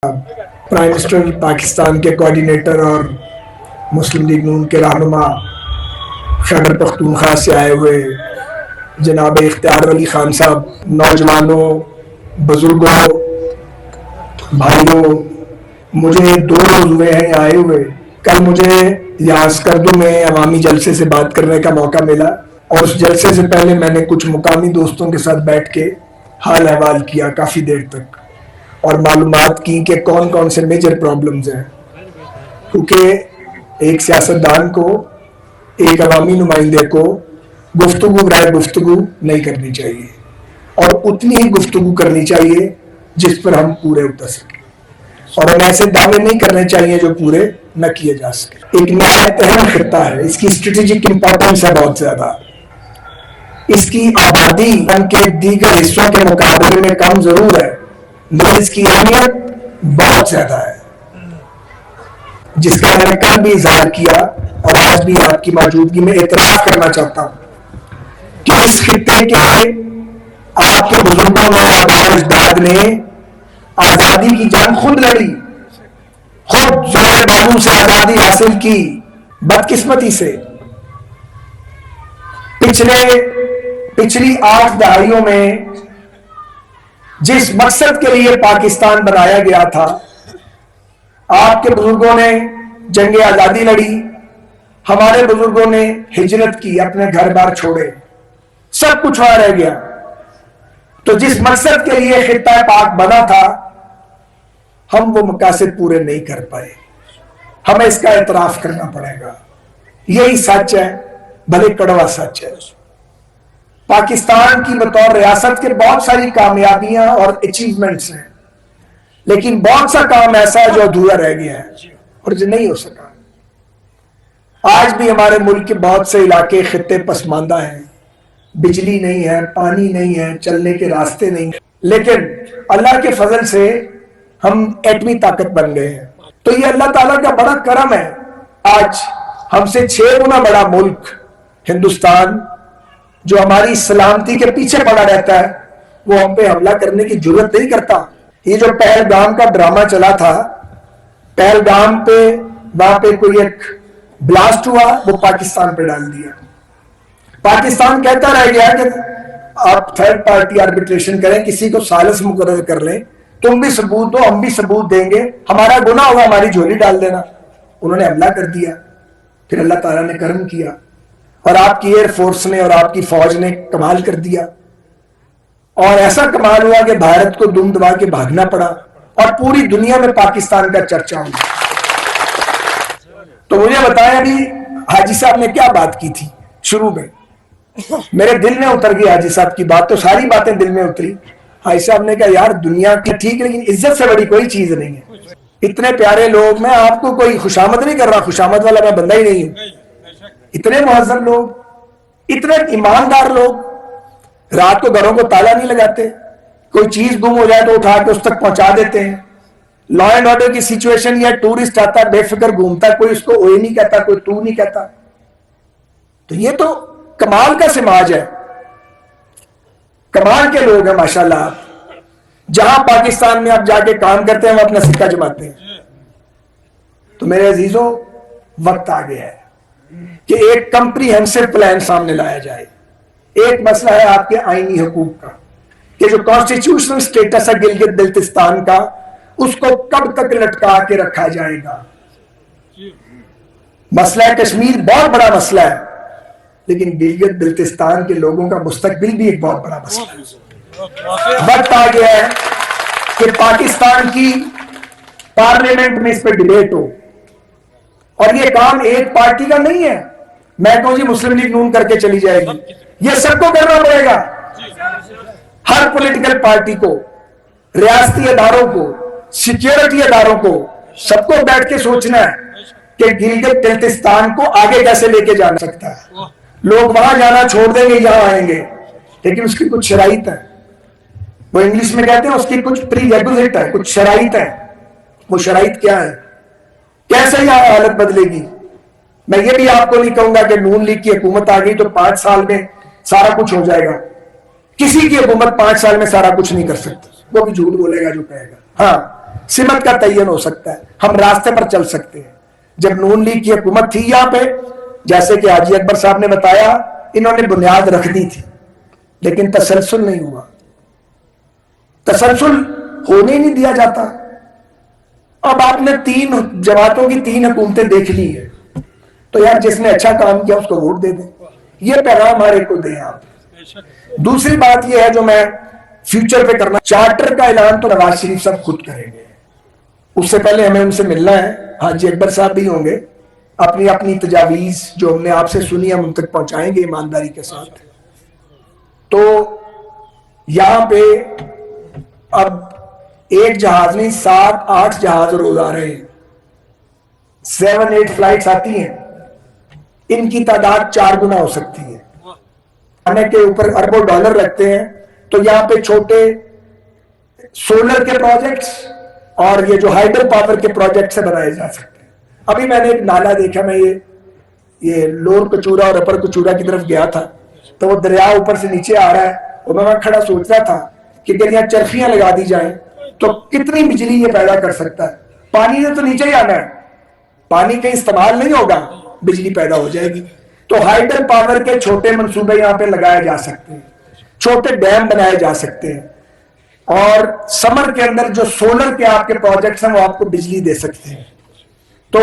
Prime minister Pakistan کے coordinator اور مسلم league نون کے رہنما خیبر پختونخوا سے آئے ہوئے جناب اختیار علی خان صاحب، نوجوانوں، بزرگوں، بھائیوں، مجھے 2 روز ہوئے ہیں آئے ہوئے۔ کل مجھے یہاں اسکردو میں عوامی جلسے سے بات کرنے کا موقع ملا، اور اس جلسے سے پہلے میں نے کچھ مقامی دوستوں کے ساتھ بیٹھ کے حال احوال کیا کافی دیر تک، اور معلومات کی کہ کون کون سے میجر پرابلمز ہیں، کیونکہ ایک سیاستدان کو، ایک عوامی نمائندے کو گفتگو برائے گفتگو نہیں کرنی چاہیے، اور اتنی ہی گفتگو کرنی چاہیے جس پر ہم پورے اتر سکیں، اور ہم ایسے دعوے نہیں کرنے چاہیے جو پورے نہ کیے جا سکے۔ ایک نہایت اہم خطہ ہے، اس کی اسٹریٹجک امپورٹنس ہے بہت زیادہ، اس کی آبادی ان کے دیگر حصوں کے مقابلے میں کم ضرور ہے، مگر اس کی اہمیت بہت زیادہ ہے، جس کا میں نے کل بھی اظہار کیا اور آج بھی آپ کی موجودگی میں اعتراف کرنا چاہتا ہوں کہ اس خطے کے آپ کے بزرگوں نے، آباء اجداد نے آزادی کی جنگ خود لڑی، خود زور بازو سے آزادی حاصل کی، بدقسمتی سے پچھلی 8 دہائیوں میں جس مقصد کے لیے پاکستان بنایا گیا تھا، آپ کے بزرگوں نے جنگ آزادی لڑی، ہمارے بزرگوں نے ہجرت کی، اپنے گھر بار چھوڑے، سب کچھ وہاں رہ گیا۔ تو جس مقصد کے لیے خطہ پاک بنا تھا، ہم وہ مقاصد پورے نہیں کر پائے، ہمیں اس کا اعتراف کرنا پڑے گا۔ یہی سچ ہے، بھلے کڑوا سچ ہے۔ پاکستان کی بطور ریاست کے بہت ساری کامیابیاں اور اچیومنٹس ہیں، لیکن بہت سا کام ایسا ہے جو ادھورا رہ گیا ہے اور جو نہیں ہو سکا۔ آج بھی ہمارے ملک کے بہت سے علاقے، خطے پسماندہ ہیں، بجلی نہیں ہے، پانی نہیں ہے، چلنے کے راستے نہیں ہیں، لیکن اللہ کے فضل سے ہم ایٹمی طاقت بن گئے ہیں۔ تو یہ اللہ تعالیٰ کا بڑا کرم ہے، آج ہم سے 6 گنا بڑا ملک ہندوستان، جو ہماری سلامتی کے پیچھے پڑا رہتا ہے، وہ ہم پہ حملہ کرنے کی جرات نہیں کرتا۔ یہ جو پہلگام کا ڈرامہ چلا تھا، پہلگام پہ وہاں پہ کوئی ایک بلاسٹ ہوا، وہ پاکستان پہ ڈال دیا۔ پاکستان کہتا رہ گیا کہ آپ تھرڈ پارٹی آربیٹریشن کریں، کسی کو ثالث مقرر کر لیں، تم بھی ثبوت دو، ہم بھی ثبوت دیں گے، ہمارا گناہ ہوگا، ہماری جھولی ڈال دینا۔ انہوں نے حملہ کر دیا، پھر اللہ تعالیٰ نے کرم کیا، اور آپ کی ایئر فورس نے اور آپ کی فوج نے کمال کر دیا، اور ایسا کمال ہوا کہ بھارت کو دم دبا کے بھاگنا پڑا، اور پوری دنیا میں پاکستان کا چرچا ہوا۔ تو مجھے بتایا ابھی حاجی صاحب نے کیا بات کی تھی شروع میں، میرے دل میں اتر گئی حاجی صاحب کی بات، تو ساری باتیں دل میں اتری۔ حاجی صاحب نے کہا یار دنیا کی ٹھیک، لیکن عزت سے بڑی کوئی چیز نہیں ہے۔ اتنے پیارے لوگ، میں آپ کو کوئی خوشامد نہیں کر رہا، خوشامد والا میں بندہ ہی نہیں ہوں، اتنے مہذب لوگ، اتنے ایماندار لوگ، رات کو گھروں کو تالا نہیں لگاتے، کوئی چیز گم ہو جائے تو اٹھا کے اس تک پہنچا دیتے ہیں۔ لا اینڈ آرڈر کی سچویشن، یا ٹورسٹ آتا ہے بے فکر گھومتا ہے، کوئی اس کو اوے نہیں کہتا، کوئی تو نہیں کہتا۔ تو یہ تو کمال کا سماج ہے، کمال کے لوگ ہیں ماشاءاللہ۔ جہاں پاکستان میں آپ جا کے کام کرتے ہیں، وہ اپنا سکہ جماتے ہیں۔ تو میرے عزیزوں، وقت آ گیا ہے کہ ایک کمپریہنسو پلان سامنے لایا جائے۔ ایک مسئلہ ہے آپ کے آئینی حقوق کا، کہ جو کانسٹیٹیوشنل سٹیٹس ہے گلگت بلتستان کا، اس کو کب تک لٹکا کے رکھا جائے گا۔ مسئلہ کشمیر بہت بڑا مسئلہ ہے، لیکن گلگت بلتستان کے لوگوں کا مستقبل بھی ایک بہت بڑا مسئلہ ہے۔ وقت آ گیا ہے کہ پاکستان کی پارلیمنٹ میں اس پہ ڈیبیٹ ہو، اور یہ کام ایک پارٹی کا نہیں ہے، میں کہوں جی مسلم لیگ نون کر کے چلی جائے گی، یہ سب کو کرنا پڑے گا۔ ہر پولیٹیکل پارٹی کو، ریاستی اداروں کو، سیکیورٹی اداروں کو، سب کو بیٹھ کے سوچنا ہے کہ گلگت بلتستان کو آگے کیسے لے کے جانا سکتا ہے۔ لوگ وہاں جانا چھوڑ دیں گے، یہاں آئیں گے، لیکن اس کی کچھ شرائط ہے، وہ انگلش میں کہتے ہیں اس کی کچھ پری ریگولیٹ ہے، کچھ شرائط ہے۔ وہ شرائط کیا ہے؟ کیسے یہاں حالت بدلے گی؟ میں یہ بھی آپ کو نہیں کہوں گا کہ نون لیگ کی حکومت آ گئی تو 5 سال میں سارا کچھ ہو جائے گا۔ کسی کی حکومت 5 سال میں سارا کچھ نہیں کر سکتی، وہ بھی جھوٹ بولے گا جو کہے گا۔ ہاں، सिमत का तयन हो सकता है, हम रास्ते पर चल सकते हैं। जब नून लीग की हुकूमत थी यहाँ पे, जैसे कि हाजी अकबर साहब ने बताया, इन्होंने बुनियाद रख दी थी, लेकिन तसलसल नहीं हुआ, तसलसल होने नहीं दिया जाता। अब आपने 3 जमातों की 3 हुकूमतें देख ली है, तो यार जिसने अच्छा काम किया उसको वोट दे दें, ये पैगाम हमारे को दें आप। दूसरी बात यह है जो मैं फ्यूचर पे करना, चार्टर का ऐलान तो नवाज शरीफ साहब खुद करेंगे, उससे पहले हमें उनसे मिलना है। हाजी अकबर साहब भी होंगे, अपनी अपनी तजावीज जो हमने आपसे सुनी हम उन तक पहुंचाएंगे ईमानदारी के साथ। तो यहां पे अब एक जहाज नहीं 7-8 जहाज रोज आ रहे हैं, 7-8 फ्लाइट्स आती हैं, इनकी तादाद 4 गुना हो सकती है। आने के ऊपर अरबों डॉलर लगते हैं, तो यहां पे छोटे सोलर के प्रोजेक्ट्स और ये जो हाइड्रो पावर के प्रोजेक्ट से बनाए जा सकते हैं। अभी मैंने एक नाला देखा, मैं ये लोअर कचूरा और अपर कचूरा की तरफ गया था, तो वो दरिया ऊपर से नीचे आ रहा है, और मैं वहां खड़ा सोच रहा था कि अगर यहाँ चरखियां लगा दी जाएं तो कितनी बिजली ये पैदा कर सकता है। पानी ने तो नीचे ही आना है, पानी कहीं इस्तेमाल नहीं होगा, बिजली पैदा हो जाएगी। तो हाइड्रो पावर के छोटे मंसूबे यहाँ पे लगाए जा सकते हैं, छोटे डैम बनाए जा सकते हैं, और समर के अंदर जो सोलर के आपके प्रोजेक्ट्स हैं वो आपको बिजली दे सकते हैं। तो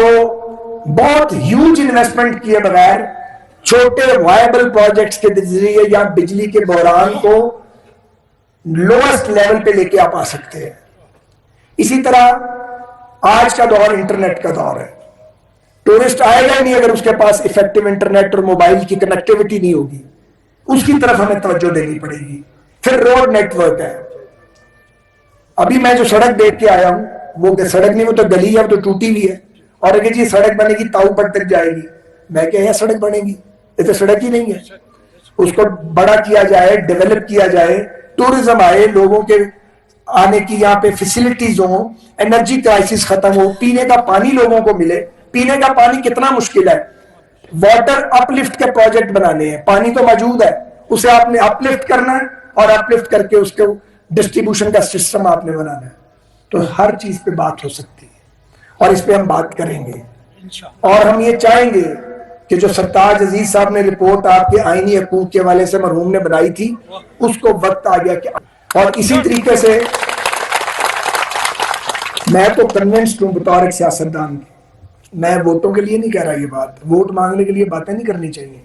बहुत ह्यूज इन्वेस्टमेंट किए बगैर छोटे वायबल प्रोजेक्ट्स के जरिए या बिजली के बहरान को लोएस्ट लेवल पे लेके आप आ सकते हैं। इसी तरह आज का दौर इंटरनेट का दौर है, टूरिस्ट आएगा ही नहीं अगर उसके पास इफेक्टिव इंटरनेट और मोबाइल की कनेक्टिविटी नहीं होगी, उसकी तरफ हमें तवज्जो देनी पड़ेगी। फिर रोड नेटवर्क है, अभी मैं जो सड़क देख के आया हूं वो सड़क नहीं, वो तो गली है, वो तो टूटी हुई है, और अगर जी सड़क बनेगी ताऊपट तक जाएगी, मैं क्या सड़क बनेगी, ये तो सड़क ही नहीं है। उसको बड़ा किया जाए, डेवलप किया जाए, टूरिज्म आए, लोगों के आने की यहाँ पे फैसिलिटीज हो, एनर्जी क्राइसिस खत्म हो, पीने का पानी लोगों को मिले। पीने का पानी कितना मुश्किल है, वाटर अपलिफ्ट के प्रोजेक्ट बनाने हैं, पानी तो मौजूद है, उसे आपने अपलिफ्ट करना है, और अपलिफ्ट करके उसके डिस्ट्रीब्यूशन का सिस्टम आपने बनाना है। तो हर चीज पे बात हो सकती है, और इस पे हम बात करेंगे। और हम ये चाहेंगे कि जो सरताज अजीज साहब ने रिपोर्ट आपके आईनी हकूक के हवाले से मरहूम ने बनाई थी, उसको वक्त आ गया कि, और इसी तरीके से मैं तो कन्विंस्ड हूं बतौर एक सियासतदान, मैं वोटों के लिए नहीं कह रहा ये बात, वोट मांगने के लिए बातें नहीं करनी चाहिए,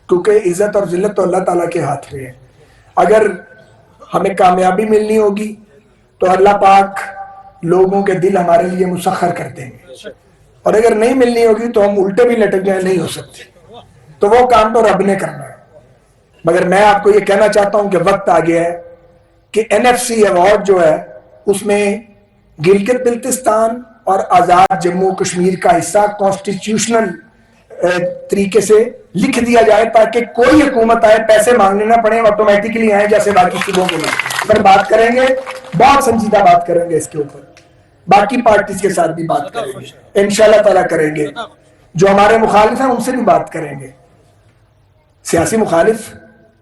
क्योंकि इज्जत और जिल्लत तो अल्लाह ताला के हाथ में है। अगर हमें कामयाबी मिलनी होगी तो अल्लाह पाक लोगों के दिल हमारे लिए मुसख्खर कर देंगे, और अगर नहीं मिलनी होगी तो हम उल्टे भी लटक जाए, नहीं हो सकते, तो वो काम तो रब ने करना है। मगर मैं आपको ये कहना चाहता हूं कि वक्त आ गया है कि NFC अवार्ड जो है उसमें गिलगित बिल्तिस्तान और आजाद जम्मू कश्मीर का हिस्सा कॉन्स्टिट्यूशनल तरीके से लिख दिया जाए, ताकि कोई हुकूमत आए पैसे मांगने ना पड़े, ऑटोमेटिकली आए जैसे बाकी सूबों के लिए। पर बात करेंगे, बहुत संजीदा बात करेंगे इसके ऊपर, बाकी पार्टीज के साथ भी बात करेंगे इंशाल्लाह ताला करेंगे, जो हमारे मुखालिफ हैं उनसे भी बात करेंगे। सियासी मुखालिफ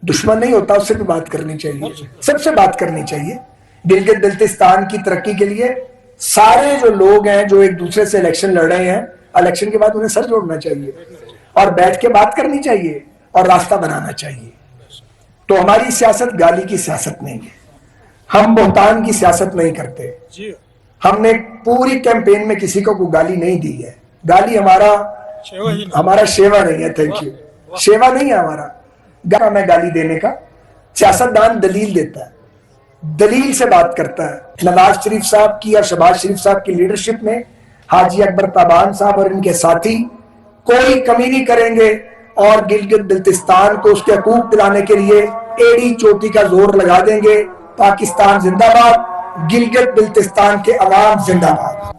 दुश्मन नहीं होता, उससे भी बात करनी चाहिए, सबसे बात करनी चाहिए। गिलगित बिल्तिस्तान की तरक्की के लिए सारे जो लोग हैं जो एक दूसरे से इलेक्शन लड़ रहे हैं, इलेक्शन के बाद उन्हें सर जोड़ना चाहिए और बैठ के बात करनी चाहिए और रास्ता बनाना चाहिए। तो हमारी सियासत गाली की सियासत नहीं है, हम बोहतान की सियासत नहीं करते। हमने पूरी कैंपेन में किसी को गाली नहीं दी है, गाली हमारा शेवा नहीं है, थैंक यू, शेवा नहीं है हमारा मैं गाली देने का। सियासतदान दलील देता है, दलील से बात करता है। नवाज शरीफ साहब की और शहबाज शरीफ साहब की लीडरशिप में हाजी अकबर ताबान साहब और इनके साथी कोई कमी नहीं करेंगे, और गिलगित बिल्तिस्तान को उसके हकूक दिलाने के लिए एड़ी चोटी का जोर लगा देंगे। पाकिस्तान जिंदाबाद, गिलगित बिल्तिस्तान के अवाम जिंदाबाद।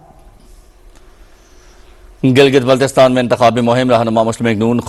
गिलगित बल्तिस्तान में इंतखाबी मुहिम रहनुमा मुस्लिम लीग नून